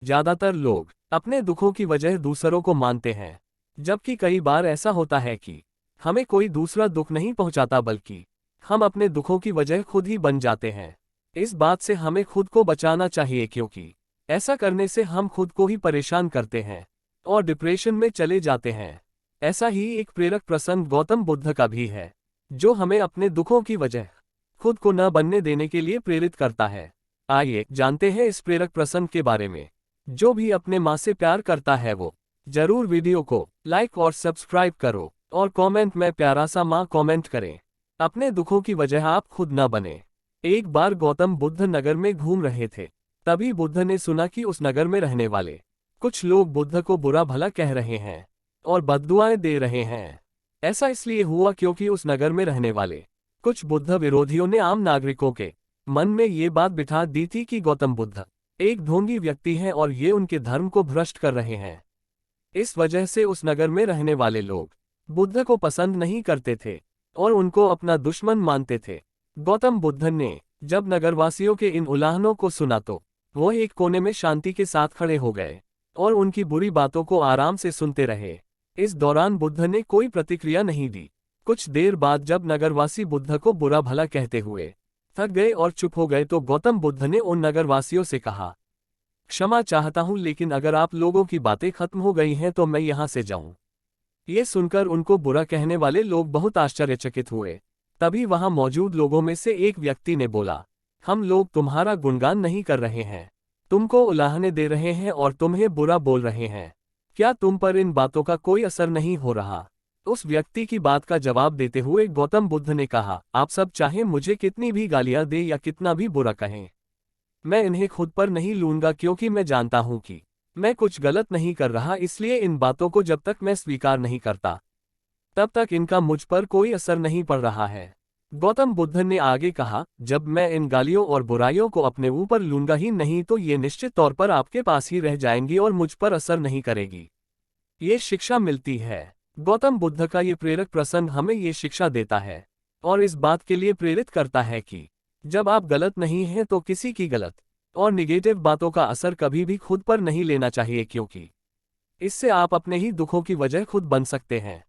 ज्यादातर लोग अपने दुखों की वजह दूसरों को मानते हैं, जबकि कई बार ऐसा होता है कि हमें कोई दूसरा दुख नहीं पहुंचाता बल्कि हम अपने दुखों की वजह खुद ही बन जाते हैं। इस बात से हमें खुद को बचाना चाहिए, क्योंकि ऐसा करने से हम खुद को ही परेशान करते हैं और डिप्रेशन में चले जाते हैं। ऐसा ही एक प्रेरक प्रसंग गौतम बुद्ध का भी है, जो हमें अपने दुखों की वजह खुद को न बनने देने के लिए प्रेरित करता है। आइए जानते हैं इस प्रेरक प्रसंग के बारे में। जो भी अपने माँ से प्यार करता है वो जरूर वीडियो को लाइक और सब्सक्राइब करो और कमेंट में प्यारा सा माँ कमेंट करें। अपने दुखों की वजह आप खुद न बने। एक बार गौतम बुद्ध नगर में घूम रहे थे। तभी बुद्ध ने सुना कि उस नगर में रहने वाले कुछ लोग बुद्ध को बुरा भला कह रहे हैं और बद्दुआएं दे रहे हैं। ऐसा इसलिए हुआ क्योंकि उस नगर में रहने वाले कुछ बुद्ध विरोधियों ने आम नागरिकों के मन में ये बात बिठा दी थी कि गौतम बुद्ध एक ढोंगी व्यक्ति हैं और ये उनके धर्म को भ्रष्ट कर रहे हैं। इस वजह से उस नगर में रहने वाले लोग बुद्ध को पसंद नहीं करते थे और उनको अपना दुश्मन मानते थे। गौतम बुद्ध ने जब नगरवासियों के इन उलाहनों को सुना तो वो एक कोने में शांति के साथ खड़े हो गए और उनकी बुरी बातों को आराम से सुनते रहे। इस दौरान बुद्ध ने कोई प्रतिक्रिया नहीं दी। कुछ देर बाद जब नगरवासी बुद्ध को बुरा भला कहते हुए थक गए और चुप हो गए तो गौतम बुद्ध ने उन नगरवासियों से कहा, क्षमा चाहता हूं, लेकिन अगर आप लोगों की बातें खत्म हो गई हैं तो मैं यहां से जाऊं। ये सुनकर उनको बुरा कहने वाले लोग बहुत आश्चर्यचकित हुए। तभी वहां मौजूद लोगों में से एक व्यक्ति ने बोला, हम लोग तुम्हारा गुणगान नहीं कर रहे हैं, तुमको उलाहने दे रहे हैं और तुम्हें बुरा बोल रहे हैं। क्या तुम पर इन बातों का कोई असर नहीं हो रहा? उस व्यक्ति की बात का जवाब देते हुए गौतम बुद्ध ने कहा, आप सब चाहे मुझे कितनी भी गालियां दे या कितना भी बुरा कहें, मैं इन्हें खुद पर नहीं लूंगा, क्योंकि मैं जानता हूं कि मैं कुछ गलत नहीं कर रहा। इसलिए इन बातों को जब तक मैं स्वीकार नहीं करता तब तक इनका मुझ पर कोई असर नहीं पड़ रहा है। गौतम बुद्ध ने आगे कहा, जब मैं इन गालियों और बुराइयों को अपने ऊपर लूंगा ही नहीं तो ये निश्चित तौर पर आपके पास ही रह जाएंगी और मुझ पर असर नहीं करेगी। ये शिक्षा मिलती है। गौतम बुद्ध का ये प्रेरक प्रसंग हमें ये शिक्षा देता है और इस बात के लिए प्रेरित करता है कि जब आप गलत नहीं हैं तो किसी की गलत और निगेटिव बातों का असर कभी भी खुद पर नहीं लेना चाहिए, क्योंकि इससे आप अपने ही दुखों की वजह खुद बन सकते हैं।